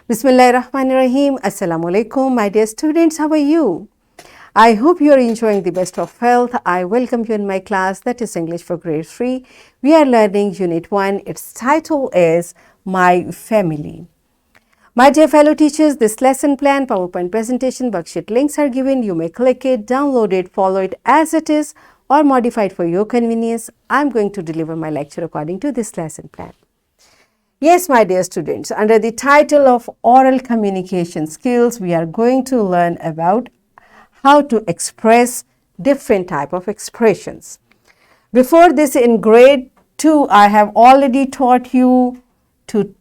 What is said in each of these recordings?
Bismillahirrahmanirrahim. Assalamu alaikum, my dear students. How are you? I hope you are enjoying the best of health. I welcome you in my class, that is English for grade 3. We are learning Unit 1. Its title is My Family. My dear fellow teachers, this lesson plan, PowerPoint presentation, worksheet links are given. You may click it, download it, follow it as it is, or modify it for your convenience. I'm going to deliver my lecture according to this lesson plan. Yes, my dear students, under the title of Oral Communication Skills, we are going to learn about how to express different type of expressions. Before this, in grade 2, I have already taught you to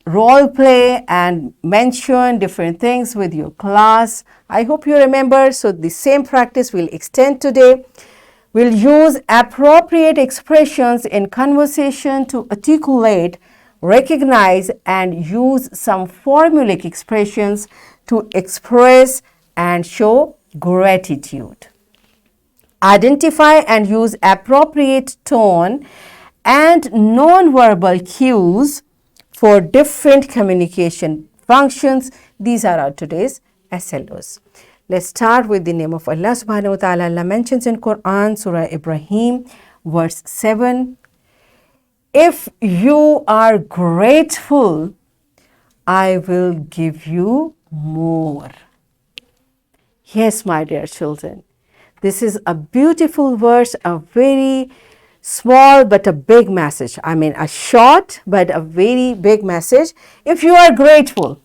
role play and mention different things with your class. I hope you remember. So the same practice will extend today. We'll use appropriate expressions in conversation to articulate, recognize, and use some formulaic expressions to express and show gratitude. Identify and use appropriate tone and non-verbal cues for different communication functions. These are our today's SLOs. Let's start with the name of Allah subhanahu wa ta'ala. Allah mentions in Quran, Surah Ibrahim, verse 7. If you are grateful, I will give you more. Yes, my dear children, this is a beautiful verse, a very small but a big message. I mean, a short but a very big message. If you are grateful,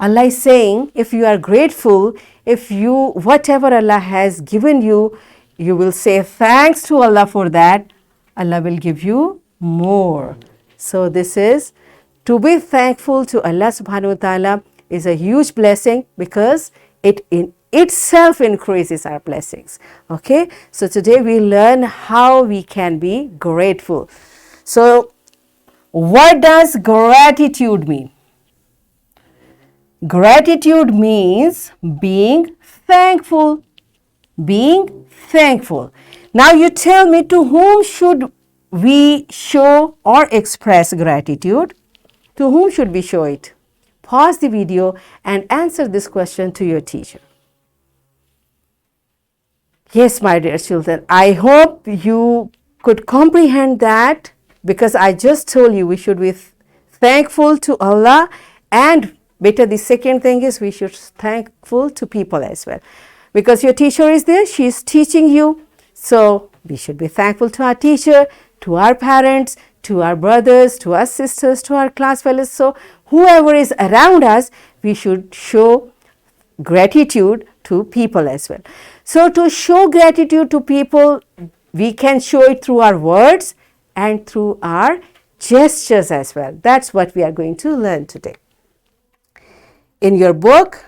Allah is saying, if you are grateful, whatever Allah has given you, you will say thanks to Allah for that, Allah will give you more. So this is, to be thankful to Allah subhanahu wa ta'ala is a huge blessing because it in itself increases our blessings. Okay, so today we learn how we can be grateful. So what does gratitude mean? Gratitude means being thankful. Being thankful. Now you tell me, to whom should we show or express gratitude? To whom should we show it? Pause the video and answer this question to your teacher. Yes, my dear children, I hope you could comprehend that, because I just told you we should be thankful to Allah, and better the second thing is we should be thankful to people as well. Because your teacher is there, she is teaching you. So we should be thankful to our teacher, to our parents, to our brothers, to our sisters, to our class fellows. So whoever is around us, we should show gratitude to people as well. So to show gratitude to people, we can show it through our words and through our gestures as well. That's what we are going to learn today. In your book,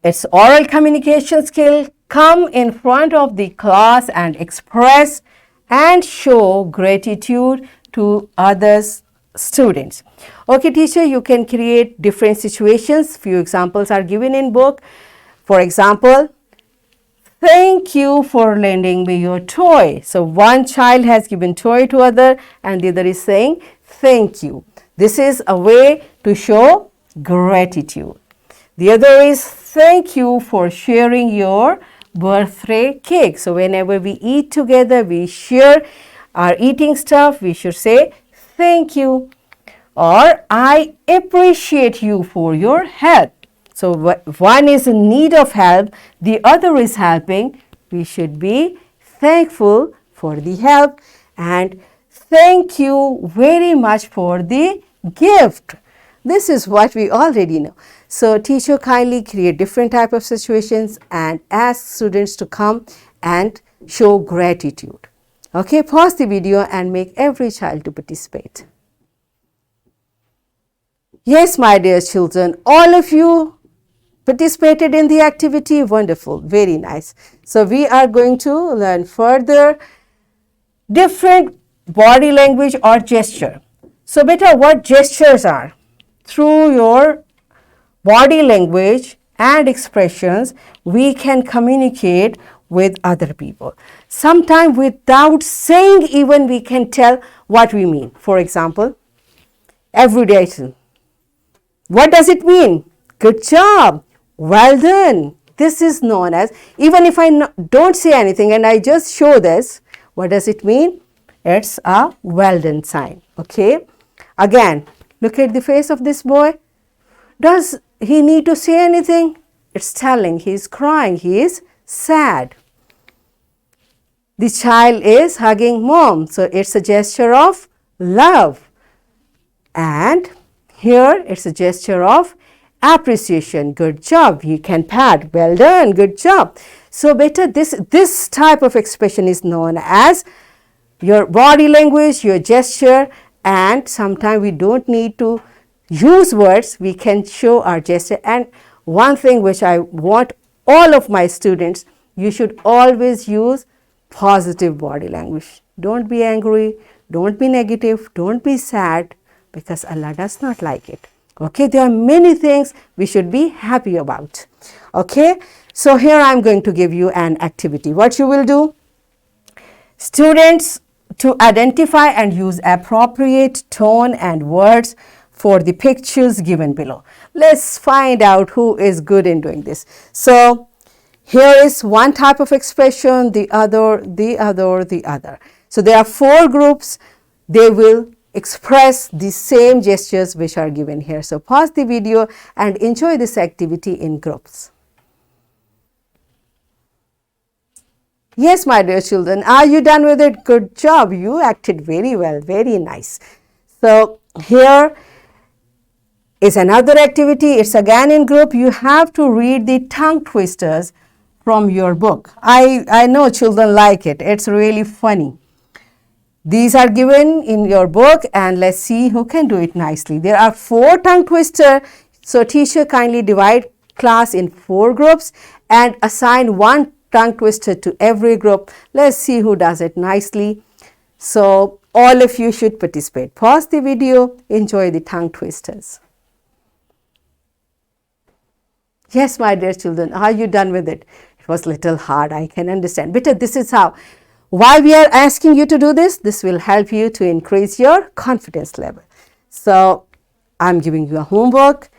it's oral communication skill. Come in front of the class and express and show gratitude to others students. Okay, teacher, you can create different situations. Few examples are given in book. For example, thank you for lending me your toy. So one child has given toy to other and the other is saying thank you. This is a way to show gratitude. The other is thank you for sharing your birthday cake. So whenever we eat together, we share our eating stuff, we should say thank you. Or I appreciate you for your help. So one is in need of help, the other is helping. We should be thankful for the help and thank you very much for the gift. This is what we already know. So teacher kindly create different type of situations and ask students to come and show gratitude. Okay, pause the video and make every child to participate. Yes, my dear children, all of you participated in the activity. Wonderful, very nice. So we are going to learn further different body language or gesture. So beta, what gestures are? Through your body language and expressions, we can communicate with other people. Sometimes without saying even, we can tell what we mean. For example, everyday item. What does it mean? Good job. Well done. This is known as, even if I don't say anything and I just show this, what does it mean? It's a well done sign. Okay. Again, look at the face of this boy. Does he need to say anything? It's telling he is crying, he is sad. The child is hugging mom, so it's a gesture of love. And here it's a gesture of appreciation. Good job. You can pat. Well done. Good job. So beta, this type of expression is known as your body language, your gesture, and sometimes we don't need to use words. We can show our gesture. And one thing which I want all of my students, you should always use positive body language. Don't be angry. Don't be negative. Don't be sad, because Allah does not like it. Okay, there are many things we should be happy about. Okay, so here I am going to give you an activity. What you will do? Students, to identify and use appropriate tone and words for the pictures given below. Let's find out who is good in doing this. So here is one type of expression, the other. So there are 4 groups. They will express the same gestures which are given here. So pause the video and enjoy this activity in groups. Yes, my dear children, are you done with it? Good job. You acted very well. Very nice. So here is another activity. It's again in group. You have to read the tongue twisters from your book. I know children like it. It's really funny. These are given in your book, and let's see who can do it nicely. There are 4 tongue twister. So teacher kindly divide class in 4 groups and assign 1 tongue twister to every group. Let's see who does it nicely. So all of you should participate. Pause the video, enjoy the tongue twisters. Yes, my dear children, are you done with it? It was a little hard, I can understand. But this is how. Why we are asking you to do this? This will help you to increase your confidence level. So I'm giving you a homework.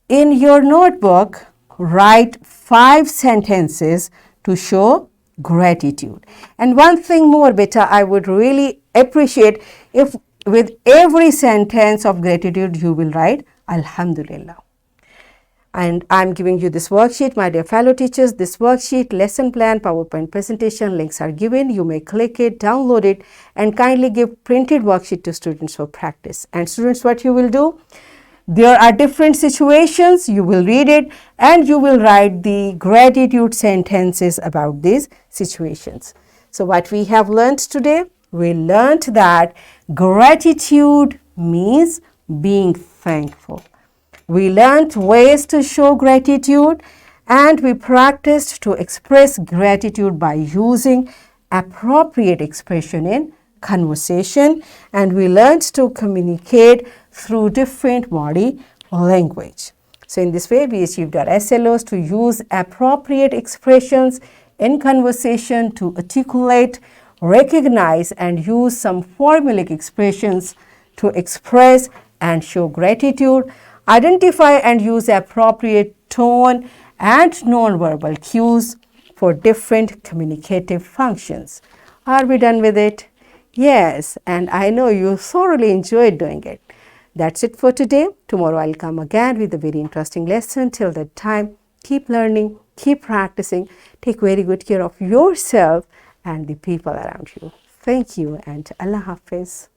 In your notebook, write 5 sentences to show gratitude. And one thing more, beta, I would really appreciate if with every sentence of gratitude you will write Alhamdulillah. And I'm giving you this worksheet, my dear fellow teachers. This worksheet, lesson plan, PowerPoint presentation, links are given. You may click it, download it, and kindly give printed worksheet to students for practice. And students, what you will do? There are different situations. You will read it and you will write the gratitude sentences about these situations. So what we have learned today? We learned that gratitude means being thankful. We learned ways to show gratitude, and we practiced to express gratitude by using appropriate expression in conversation, and we learned to communicate through different body language. So in this way, we achieved our SLOs to use appropriate expressions in conversation to articulate, recognize, and use some formulaic expressions to express and show gratitude, identify and use appropriate tone and non-verbal cues for different communicative functions. Are we done with it? Yes, and I know you thoroughly enjoyed doing it. That's it for today. Tomorrow I'll come again with a very interesting lesson. Till that time, keep learning, keep practicing, take very good care of yourself and the people around you. Thank you and Allah Hafiz.